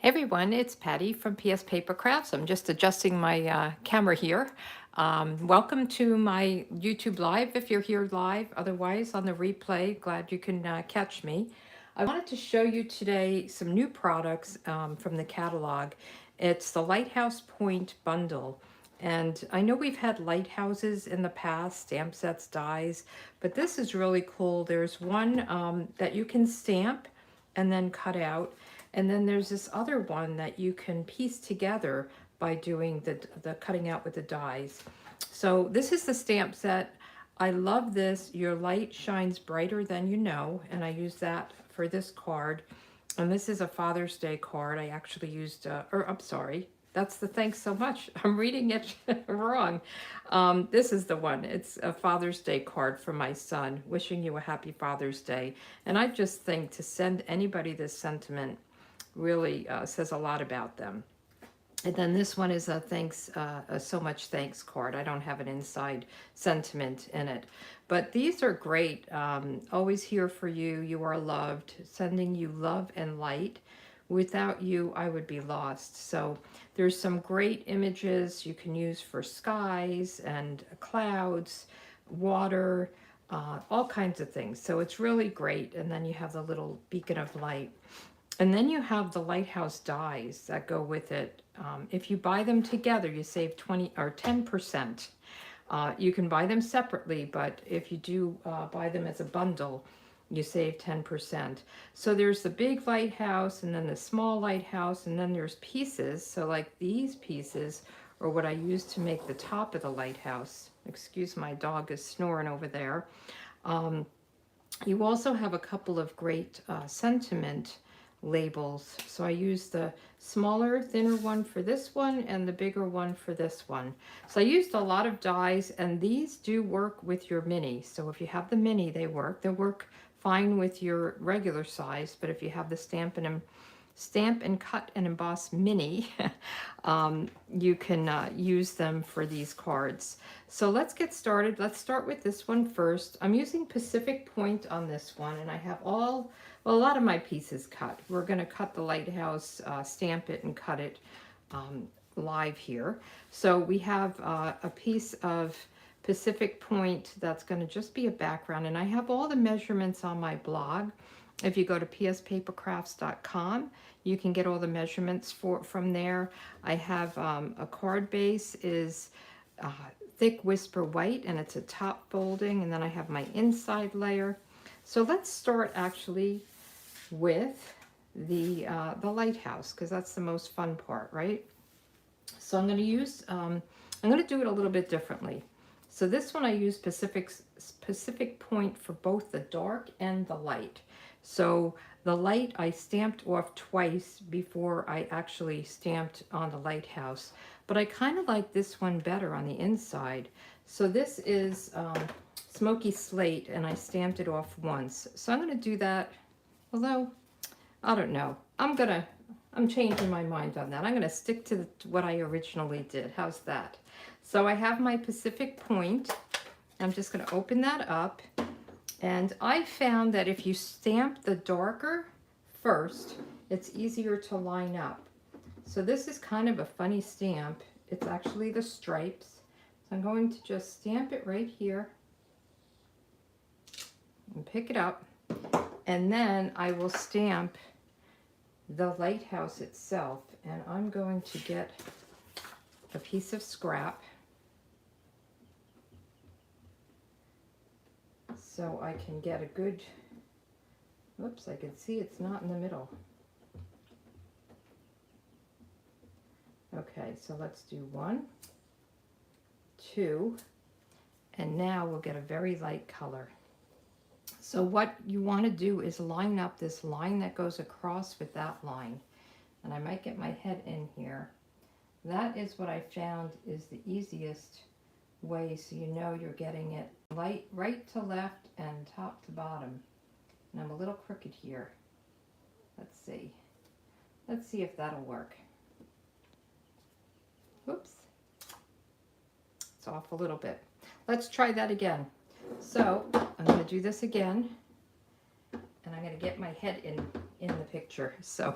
Hey everyone, it's Patty from pspapercrafts. I'm just adjusting my camera here. Welcome to my YouTube Live if you're here live. Otherwise, on the replay, glad you can catch me. I wanted to show you today some new products from the catalog. It's the Lighthouse Point Bundle. And I know we've had lighthouses in the past, stamp sets, dies, but this is really cool. There's one that you can stamp and then cut out. And then there's this other one that you can piece together by doing the cutting out with the dies. So this is the stamp set. I love this. Your light shines brighter than you know, and I use that for this card. And this is a Father's Day card. I actually used, or I'm sorry, that's the thanks so much. I'm reading it wrong. This is the one. It's a Father's Day card for my son, wishing you a happy Father's Day. And I just think to send anybody this sentiment really says a lot about them. And then this one is a thanks, so much thanks card. I don't have an inside sentiment in it. But these are great. Always here for you. You are loved. Sending you love and light. Without you, I would be lost. So there's some great images you can use for skies and clouds, water, all kinds of things. So it's really great. And then you have the little beacon of light. And then you have the Lighthouse Dies that go with it. If you buy them together, you save 20 or 10%. You can buy them separately, but if you do buy them as a bundle, you save 10%. So there's the big lighthouse and then the small lighthouse, and then there's pieces. So like these pieces are what I use to make the top of the lighthouse. Excuse, my dog is snoring over there. You also have a couple of great sentiment labels. So I use the smaller, thinner one for this one and the bigger one for this one. So I used a lot of dies, and these do work with your mini. So if you have the mini, they work. They work fine with your regular size, but if you have the stamp and cut and emboss mini, you can use them for these cards. So let's get started. Let's start with this one first. I'm using Pacific Point on this one, and I have a lot of my pieces cut. We're going to cut the lighthouse, stamp it and cut it live here. So we have a piece of Pacific Point that's going to just be a background, and I have all the measurements on my blog. If you go to pspapercrafts.com, you can get all the measurements from there. I have a card base is thick whisper white, and it's a top folding, and then I have my inside layer. So let's start actually with the lighthouse, because that's the most fun part, right? So I'm going to use, I'm going to do it a little bit differently. So this one I use Pacific Point for both the dark and the light. So the light I stamped off twice before I actually stamped on the lighthouse, but I kind of like this one better on the inside. So this is Smoky Slate, and I stamped it off once. So I'm going to do that, although I don't know. I'm changing my mind on that. I'm going to stick to what I originally did. How's that? So I have my Pacific Point. I'm just going to open that up. And I found that if you stamp the darker first, it's easier to line up. So this is kind of a funny stamp. It's actually the stripes. So I'm going to just stamp it right here and pick it up. And then I will stamp the lighthouse itself. And I'm going to get a piece of scrap so I can get a good, whoops, I can see it's not in the middle. Okay, so let's do 1, 2, and now we'll get a very light color. So what you want to do is line up this line that goes across with that line. And I might get my head in here. That is what I found is the easiest way, so you know you're getting it light right to left and top to bottom. And I'm a little crooked here. Let's see. Let's see if that'll work. Whoops. It's off a little bit. Let's try that again. So I'm going to do this again, and I'm going to get my head in in the picture. So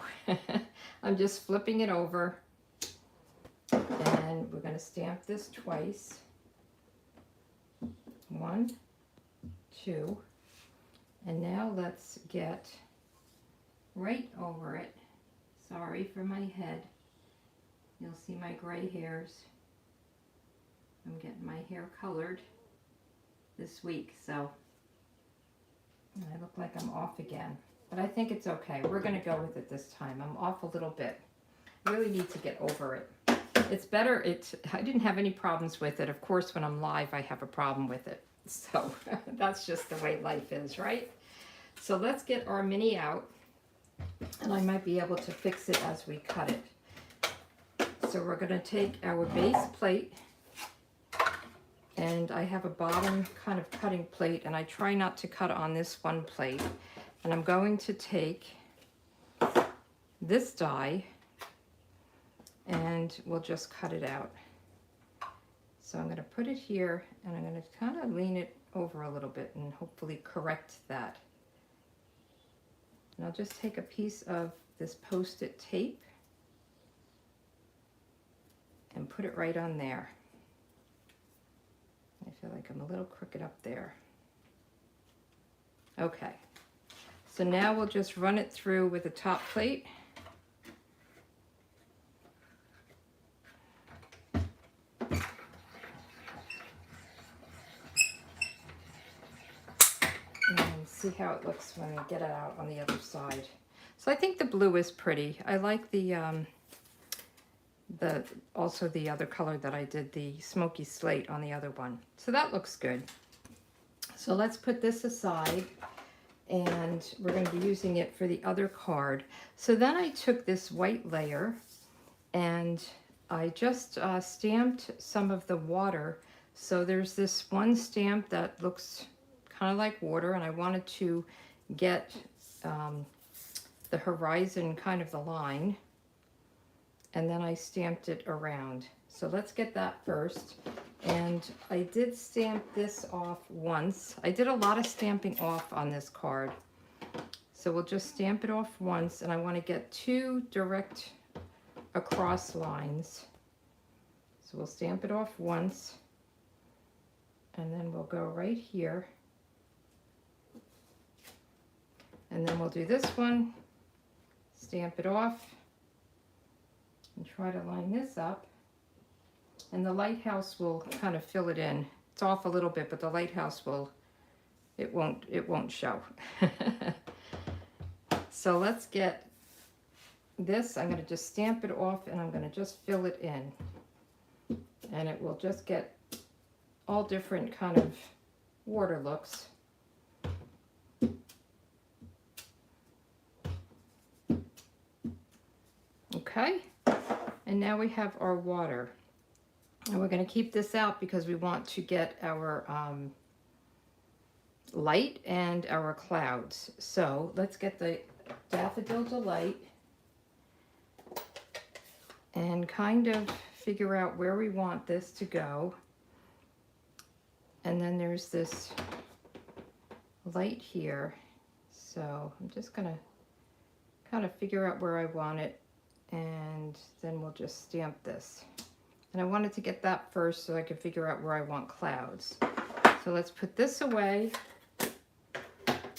I'm just flipping it over, and we're going to stamp this twice. 1, 2, and now let's get right over it. Sorry for my head. You'll see my gray hairs. I'm getting my hair colored this week, so I look like I'm off again. But I think it's okay. We're going to go with it this time. I'm off a little bit. I really need to get over it. It's better. I didn't have any problems with it. Of course, when I'm live, I have a problem with it. So that's just the way life is, right? So let's get our mini out, and I might be able to fix it as we cut it. So we're going to take our base plate, and I have a bottom kind of cutting plate, and I try not to cut on this one plate. And I'm going to take this die, and we'll just cut it out. So I'm going to put it here, and I'm going to kind of lean it over a little bit and hopefully correct that. And I'll just take a piece of this Post-it tape and put it right on there. I feel like I'm a little crooked up there. Okay, so now we'll just run it through with the top plate. And see how it looks when we get it out on the other side. So I think the blue is pretty. I like also the other color that I did, the smoky slate on the other one. So that looks good. So let's put this aside, and we're going to be using it for the other card. So then I took this white layer, and I just stamped some of the water. So there's this one stamp that looks kind of like water, and I wanted to get the horizon, kind of the line, and then I stamped it around. So let's get that first. And I did stamp this off once. I did a lot of stamping off on this card. So we'll just stamp it off once, and I want to get 2 direct across lines. So we'll stamp it off once, and then we'll go right here. And then we'll do this one, stamp it off, and try to line this up. And the lighthouse will kind of fill it in. It's off a little bit, but the lighthouse will, it won't show. So let's get this. I'm going to just stamp it off, and I'm going to just fill it in. And it will just get all different kind of water looks. Okay, and now we have our water. And we're going to keep this out because we want to get our light and our clouds. So let's get the Daffodil Delight and kind of figure out where we want this to go. And then there's this light here. So I'm just going to kind of figure out where I want it, and then we'll just stamp this. And I wanted to get that first so I could figure out where I want clouds. So let's put this away.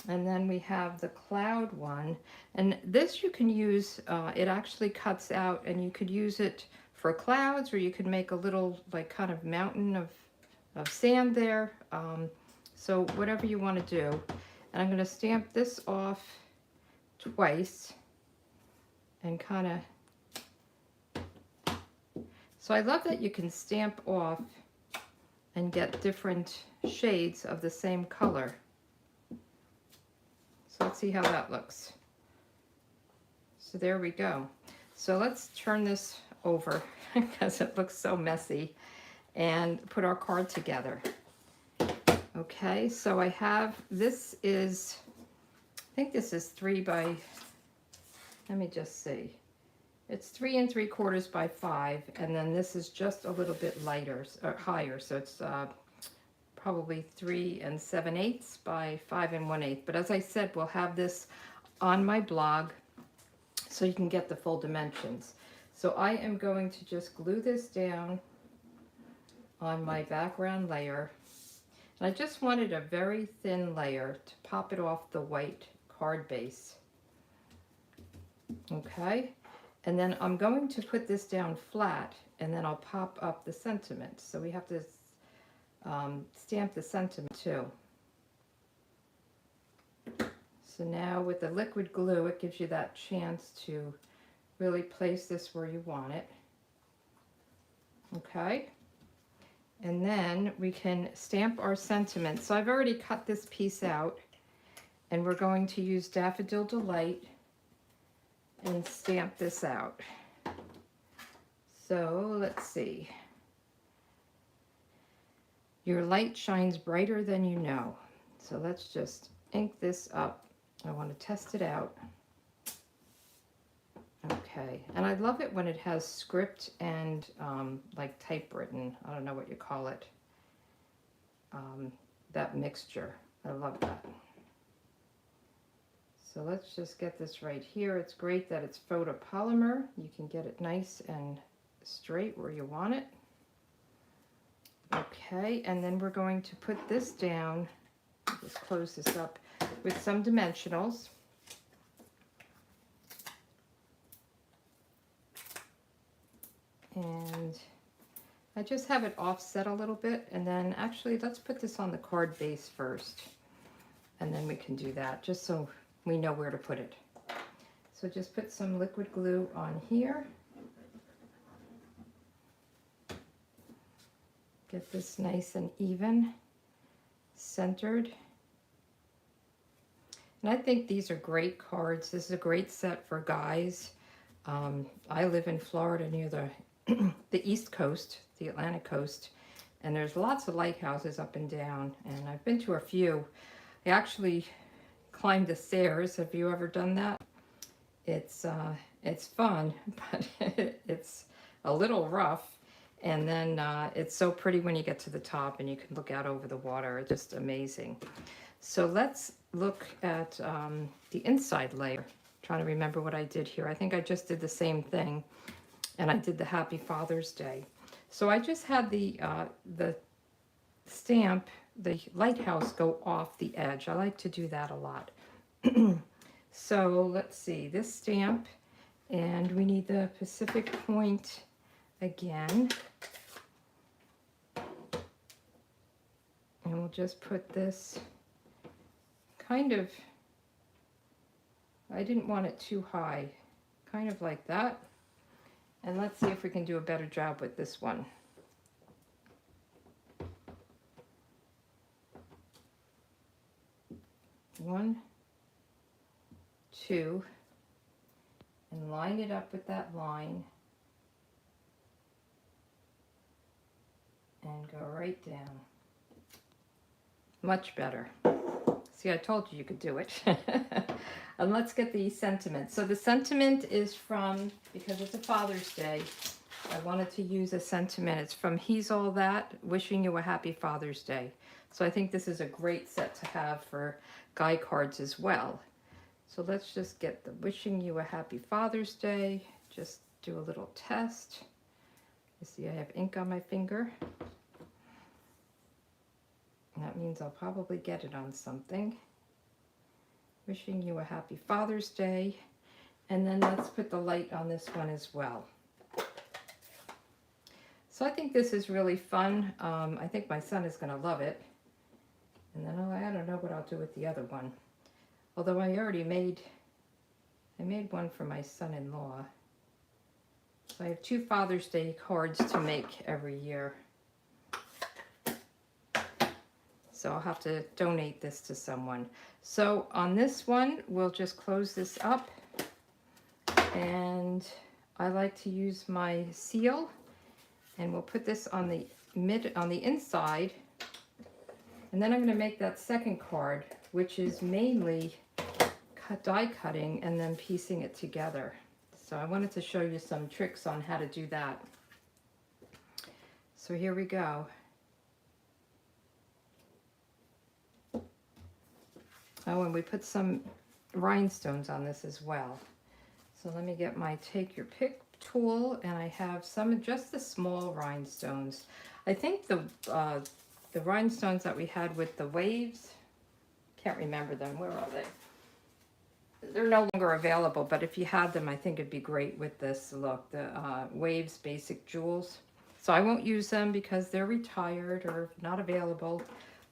And then we have the cloud one. And this you can use, it actually cuts out, and you could use it for clouds, or you could make a little like kind of mountain of sand there. So whatever you want to do. And I'm going to stamp this off twice and kind of. So I love that you can stamp off and get different shades of the same color. So let's see how that looks. So there we go. So let's turn this over because it looks so messy, and put our card together. Okay, so I have, this is, I think this is 3 by, let me just see. It's 3 3/4 by 5, and then this is just a little bit lighter, or higher, so it's probably 3 7/8 by 5 1/8. But as I said, we'll have this on my blog so you can get the full dimensions. So I am going to just glue this down on my background layer. And I just wanted a very thin layer to pop it off the white card base. Okay, and then I'm going to put this down flat, and then I'll pop up the sentiment. So we have to stamp the sentiment too. So now with the liquid glue, it gives you that chance to really place this where you want it. Okay, and then we can stamp our sentiment. So I've already cut this piece out, and we're going to use Daffodil Delight and stamp this out. So let's see. Your light shines brighter than you know. So let's just ink this up. I want to test it out. Okay, and I love it when it has script and like typewritten, I don't know what you call it, that mixture. I love that. So let's just get this right here. It's great that it's photopolymer. You can get it nice and straight where you want it. Okay, and then we're going to put this down, just close this up, with some dimensionals. And I just have it offset a little bit, and then actually let's put this on the card base first, and then we can do that, just so we know where to put it. So just put some liquid glue on here. Get this nice and even, centered. And I think these are great cards. This is a great set for guys. I live in Florida near the East Coast, the Atlantic coast, and there's lots of lighthouses up and down, and I've been to a few. I actually climbed the stairs. Have you ever done that? It's fun, but it's a little rough. And then it's so pretty when you get to the top and you can look out over the water. It's just amazing. So let's look at the inside layer. I'm trying to remember what I did here. I think I just did the same thing, and I did the Happy Father's Day. So I just had the stamp, the lighthouse, go off the edge. I like to do that a lot. So let's see, this stamp, and we need the Pacific Point again. And we'll just put this kind of, I didn't want it too high, kind of like that. And let's see if we can do a better job with this one. One, two, and line it up with that line. And go right down. Much better. See, I told you you could do it. And let's get the sentiment. So the sentiment is from, because it's a Father's Day, I wanted to use a sentiment. It's from He's All That, wishing you a happy Father's Day. So I think this is a great set to have for guy cards as well. So let's just get the wishing you a happy Father's Day. Just do a little test. You see I have ink on my finger. That means I'll probably get it on something. Wishing you a happy Father's Day. And then let's put the light on this one as well. So I think this is really fun. I think my son is going to love it. And then I don't know what I'll do with the other one. Although I already made one for my son-in-law. So I have 2 Father's Day cards to make every year. So I'll have to donate this to someone. So on this one, we'll just close this up. And I like to use my seal. And we'll put this on the inside. And then I'm going to make that second card, which is mainly die cutting and then piecing it together. So I wanted to show you some tricks on how to do that. So here we go. Oh, and we put some rhinestones on this as well. So let me get my take your pick tool, and I have some just the small rhinestones. I think the rhinestones that we had with the waves, can't remember them. Where are they? They're no longer available, but if you had them, I think it'd be great with this look, the Waves Basic Jewels. So I won't use them because they're retired or not available.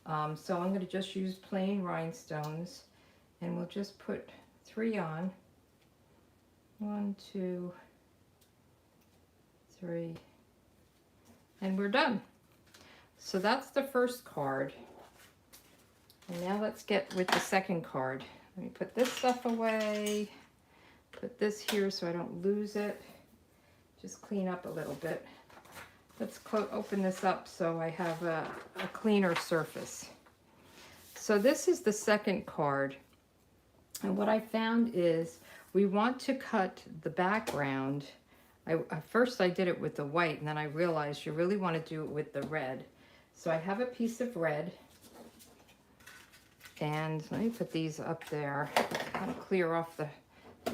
So I'm going to just use plain rhinestones, and we'll just put 3 on. 1, 2, 3, and we're done. So that's the first card. And now let's get with the second card. Let me put this stuff away, put this here so I don't lose it. Just clean up a little bit. Let's open this up so I have a cleaner surface. So this is the second card. And what I found is we want to cut the background. First I did it with the white, and then I realized you really want to do it with the red. So I have a piece of red. And let me put these up there, kind of clear off the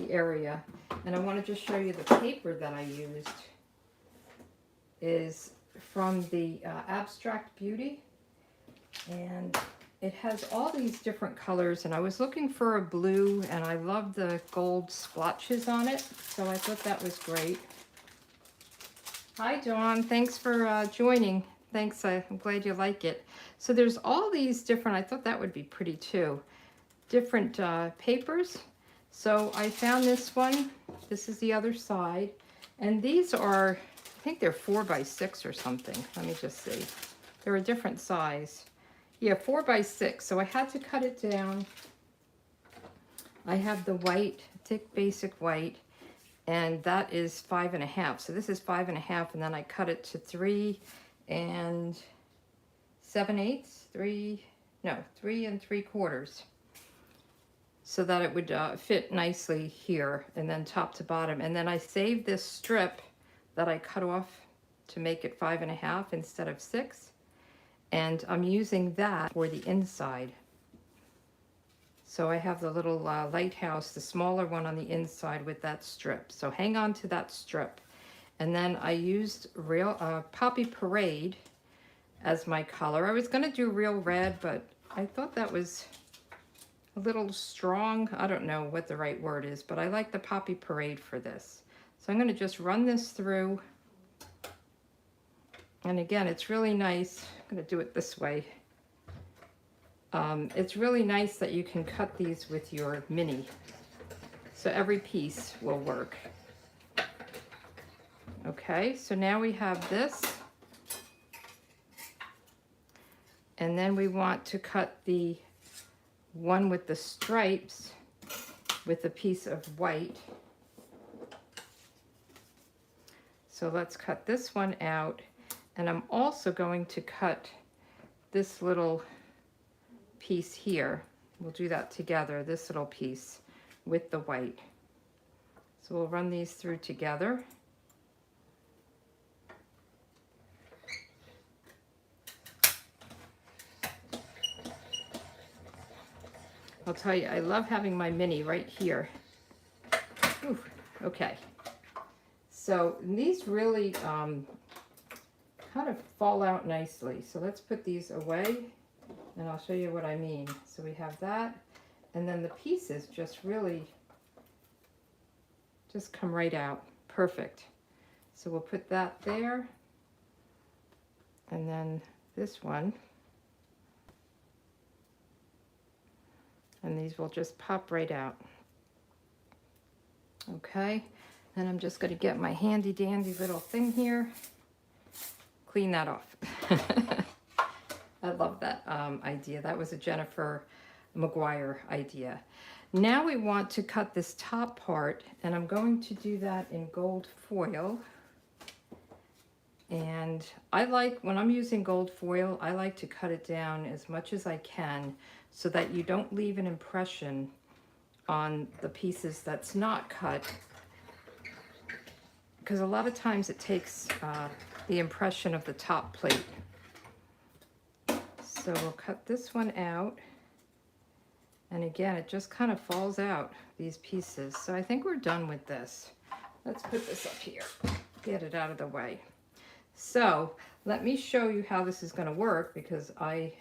area. And I want to just show you the paper that I used is from the Abstract Beauty. And it has all these different colors. And I was looking for a blue, and I love the gold splotches on it. So I thought that was great. Hi, Dawn. Thanks for joining. Thanks. I'm glad you like it. So there's all these different, I thought that would be pretty too, different papers. So I found this one. This is the other side. And these are, I think they're 4 by 6 or something. Let me just see. They're a different size. Yeah, 4 by 6. So I had to cut it down. I have the white, thick basic white, and that is 5.5. So this is 5.5, and then I cut it to 3 7/8, 3 3 3/4, so that it would fit nicely here, and then top to bottom. And then I saved this strip that I cut off to make it 5.5 instead of 6, and I'm using that for the inside. So I have the little lighthouse, the smaller one on the inside with that strip. So hang on to that strip. And then I used real Poppy Parade as my color. I was going to do real red, but I thought that was a little strong. I don't know what the right word is, but I like the Poppy Parade for this. So I'm going to just run this through. And again, it's really nice. I'm going to do it this way. It's really nice that you can cut these with your mini. So every piece will work. Okay, so now we have this. And then we want to cut the one with the stripes with a piece of white. So let's cut this one out. And I'm also going to cut this little piece here. We'll do that together, this little piece with the white. So we'll run these through together. I'll tell you, I love having my mini right here. Ooh, okay. So these really kind of fall out nicely. So let's put these away, and I'll show you what I mean. So we have that, and then the pieces just really just come right out. Perfect. So we'll put that there, and then this one. And these will just pop right out. Okay, and I'm just going to get my handy dandy little thing here. Clean that off. I love that idea. That was a Jennifer McGuire idea. Now we want to cut this top part, and I'm going to do that in gold foil. And I like, when I'm using gold foil, I like to cut it down as much as I can so that you don't leave an impression on the pieces that's not cut. Because a lot of times it takes the impression of the top plate. So we'll cut this one out. And again, it just kind of falls out, these pieces. So I think we're done with this. Let's put this up here, get it out of the way. So let me show you how this is going to work, because I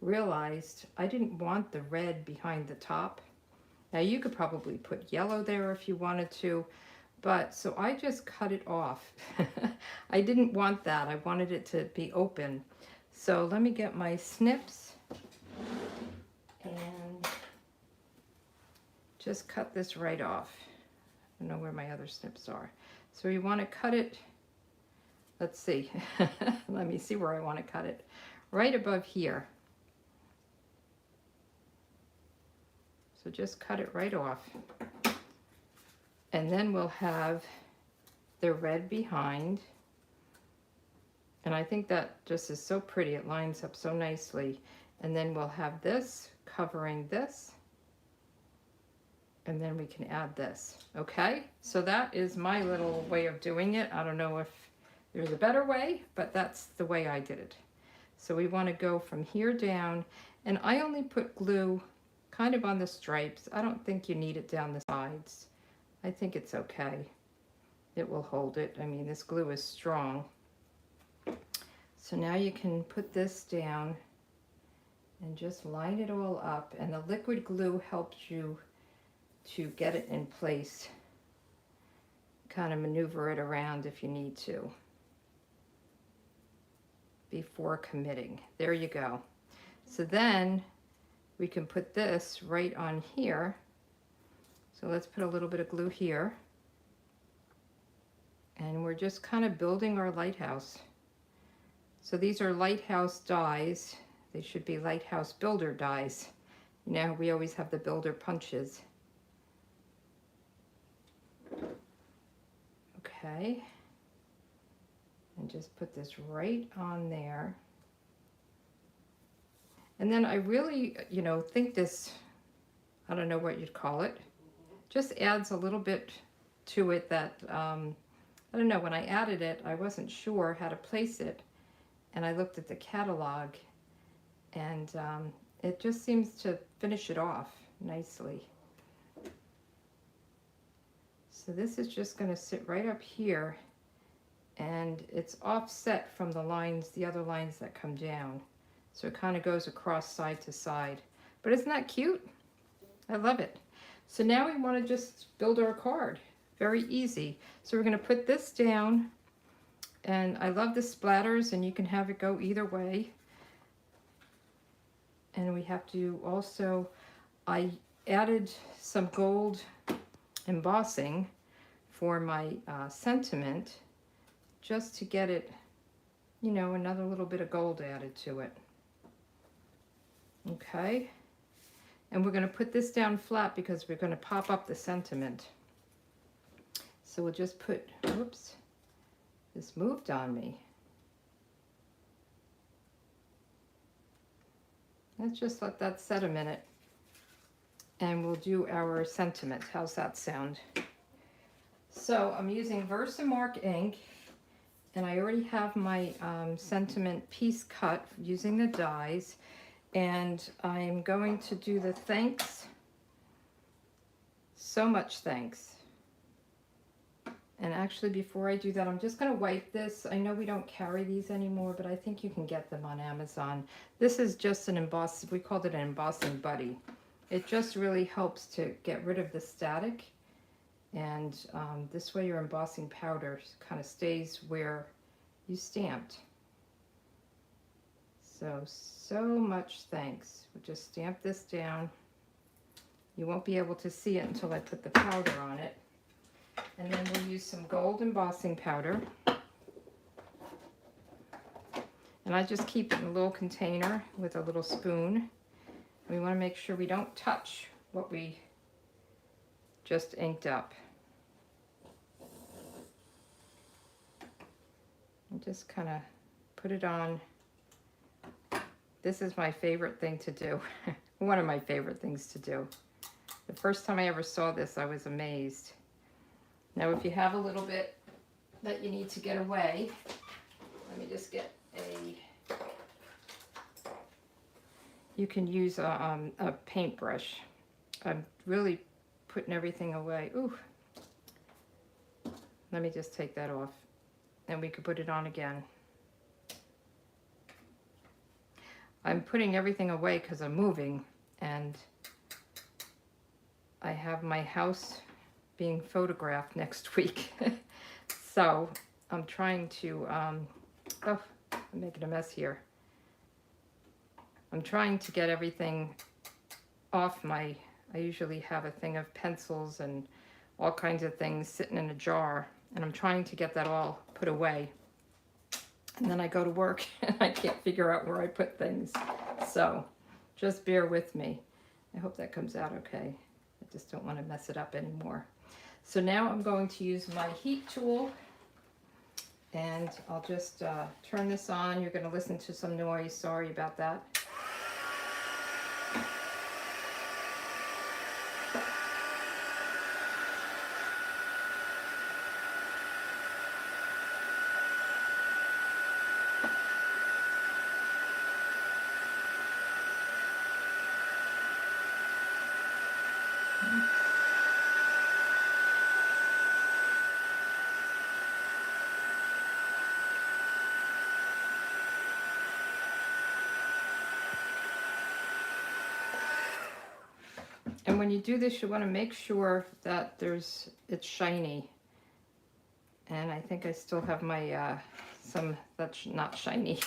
realized I didn't want the red behind the top. Now you could probably put yellow there if you wanted to, but so I just cut it off. I didn't want that. I wanted it to be open. So let me get my snips and just cut this right off. I don't know where my other snips are. So you want to cut it, let's see, let me see where I want to cut it. Right above here. So just cut it right off. And then we'll have the red behind. And I think that just is so pretty. It lines up so nicely. And then we'll have this covering this. And then we can add this. Okay? So that is my little way of doing it. I don't know if there's a better way, but that's the way I did it. So we want to go from here down. And I only put glue kind of on the stripes. I don't think you need it down the sides. I think it's okay. It will hold it. I mean, this glue is strong. So now you can put this down and just line it all up. And the liquid glue helps you to get it in place. Kind of maneuver it around if you need to before committing. There you go. So then we can put this right on here. So let's put a little bit of glue here. And we're just kind of building our lighthouse. So these are Lighthouse Dies. They should be Lighthouse Builder Dies. You know, we always have the builder punches. Okay. And just put this right on there. And then I really, you know, think this, I don't know what you'd call it, just adds a little bit to it that, I don't know, when I added it, I wasn't sure how to place it. And I looked at the catalog, and it just seems to finish it off nicely. So this is just going to sit right up here, and it's offset from the lines, the other lines that come down. So it kind of goes across side to side. But isn't that cute? I love it. So now we want to just build our card. Very easy. So we're going to put this down. And I love the splatters, and you can have it go either way. And we have to also, I added some gold embossing for my sentiment, just to get it, you know, another little bit of gold added to it. Okay, and we're going to put this down flat because we're going to pop up the sentiment. So we'll just put, whoops, this moved on me. Let's just let that set a minute, and we'll do our sentiment. How's that sound? So I'm using Versamark ink, and I already have my sentiment piece cut using the dies. And I'm going to do the thanks. So much thanks. And actually, before I do that, I'm just going to wipe this. I know we don't carry these anymore, but I think you can get them on Amazon. This is just an emboss, we called it an embossing buddy. It just really helps to get rid of the static. And this way your embossing powder kind of stays where you stamped. So much thanks. We'll just stamp this down. You won't be able to see it until I put the powder on it. And then we'll use some gold embossing powder. And I just keep it in a little container with a little spoon. We want to make sure we don't touch what we just inked up. And just kind of put it on. This is my favorite thing to do. One of my favorite things to do. The first time I ever saw this, I was amazed. Now, if you have a little bit that you need to get away, let me just get a... you can use a paintbrush. I'm really putting everything away. Ooh, let me just take that off, and we could put it on again. I'm putting everything away because I'm moving, and I have my house being photographed next week. So I'm trying to, oh, I'm making a mess here. I'm trying to get everything off my, I usually have a thing of pencils and all kinds of things sitting in a jar, and I'm trying to get that all put away. And then I go to work and I can't figure out where I put things. So just bear with me. I hope that comes out okay. I just don't want to mess it up anymore. So now I'm going to use my heat tool, and I'll just turn this on. You're going to listen to some noise. Sorry about that. And when you do this, you want to make sure that it's shiny. And I think I still have my, some that's not shiny.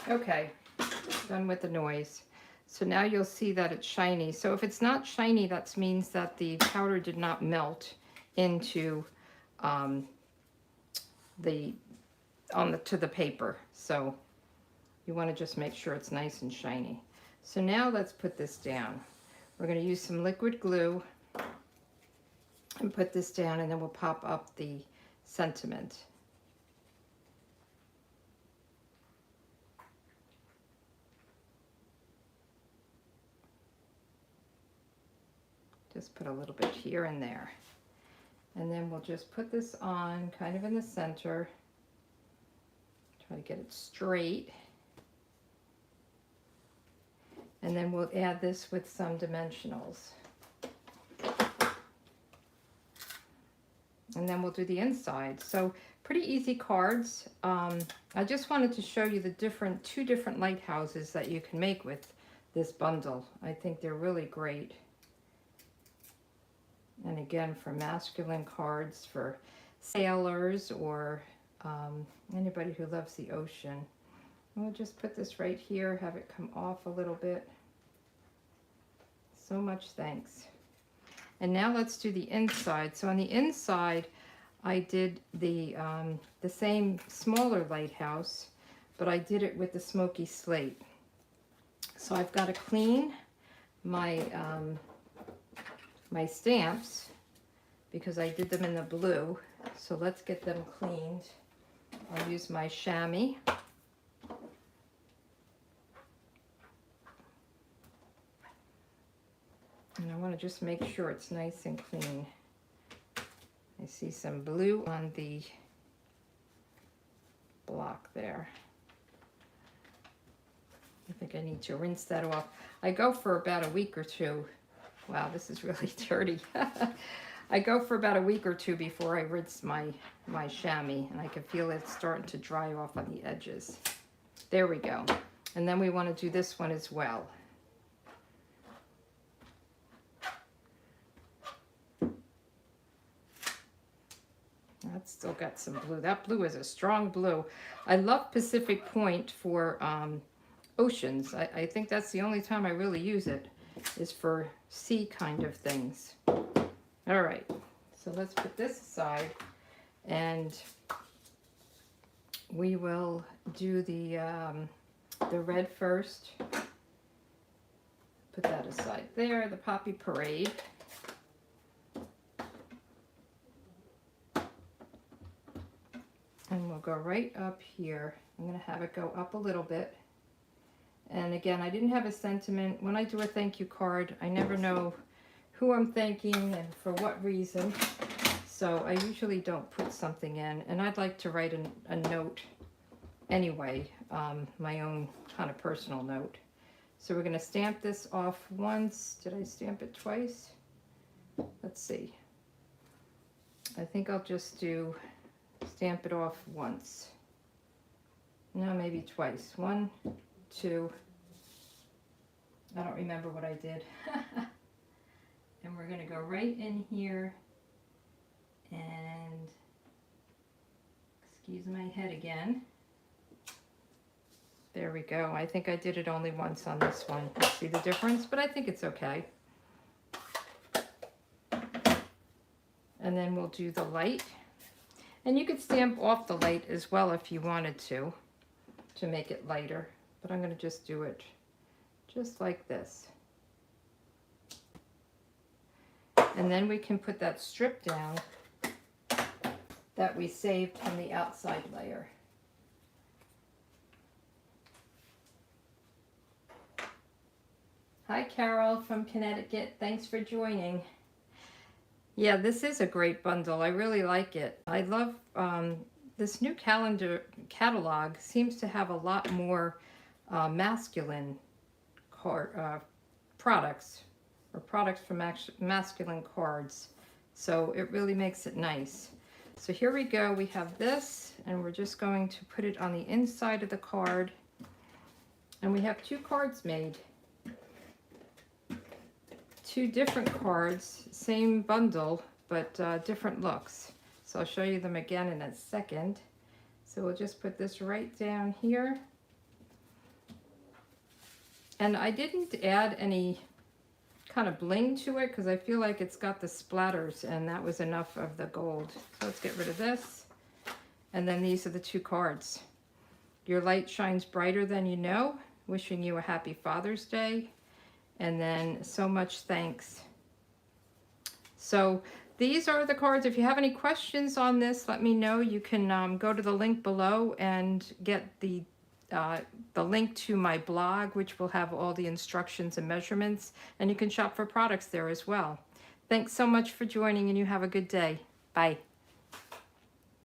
Okay, done with the noise. So now you'll see that it's shiny. So if it's not shiny, that means that the powder did not melt into to the paper. So you want to just make sure it's nice and shiny. So now let's put this down. We're going to use some liquid glue and put this down, and then we'll pop up the sentiment. Just put a little bit here and there. And then we'll just put this on kind of in the center. Try to get it straight. And then we'll add this with some dimensionals. And then we'll do the inside. So pretty easy cards. I just wanted to show you the two different lighthouses that you can make with this bundle. I think they're really great. And again, for masculine cards, for sailors, or anybody who loves the ocean. And we'll just put this right here, have it come off a little bit. So much thanks. And now let's do the inside. So on the inside, I did the same smaller lighthouse, but I did it with the smoky slate. So I've got to clean my my stamps because I did them in the blue. So let's get them cleaned. I'll use my chamois. And I want to just make sure it's nice and clean. I see some blue on the block there. I think I need to rinse that off. I go for about a week or two. Wow, this is really dirty. I go for about a week or two before I rinse my chamois, and I can feel it starting to dry off on the edges. There we go. And then we want to do this one as well. That's still got some blue. That blue is a strong blue. I love Pacific Point for oceans. I think that's the only time I really use it, is for sea kind of things. All right, so let's put this aside, and we will do the red first. Put that aside there, the Poppy Parade. And we'll go right up here. I'm going to have it go up a little bit. And again, I didn't have a sentiment. When I do a thank you card, I never know who I'm thanking and for what reason. So I usually don't put something in. And I'd like to write a note anyway, my own kind of personal note. So we're going to stamp this off once. Did I stamp it twice? Let's see. I think I'll just stamp it off once. No, maybe twice. 1, 2. I don't remember what I did. And we're going to go right in here and, excuse my head again. There we go. I think I did it only once on this one. See the difference? But I think it's okay. And then we'll do the light. And you could stamp off the light as well if you wanted to make it lighter. But I'm going to just do it just like this. And then we can put that strip down that we saved from the outside layer. Hi Carol from Connecticut, thanks for joining. Yeah, this is a great bundle. I really like it. I love this new catalog seems to have a lot more masculine products, or products from masculine cards. So it really makes it nice. So here we go. We have this, and we're just going to put it on the inside of the card. And we have 2 cards made. 2 different cards, same bundle, but different looks. So I'll show you them again in a second. So we'll just put this right down here. And I didn't add any kind of bling to it because I feel like it's got the splatters, and that was enough of the gold. So let's get rid of this. And then these are the 2 cards. Your light shines brighter than you know. Wishing you a happy Father's Day. And then so much thanks. So these are the cards. If you have any questions on this, let me know. You can go to the link below and get the link to my blog, which will have all the instructions and measurements, and you can shop for products there as well. Thanks so much for joining, and you have a good day. Bye.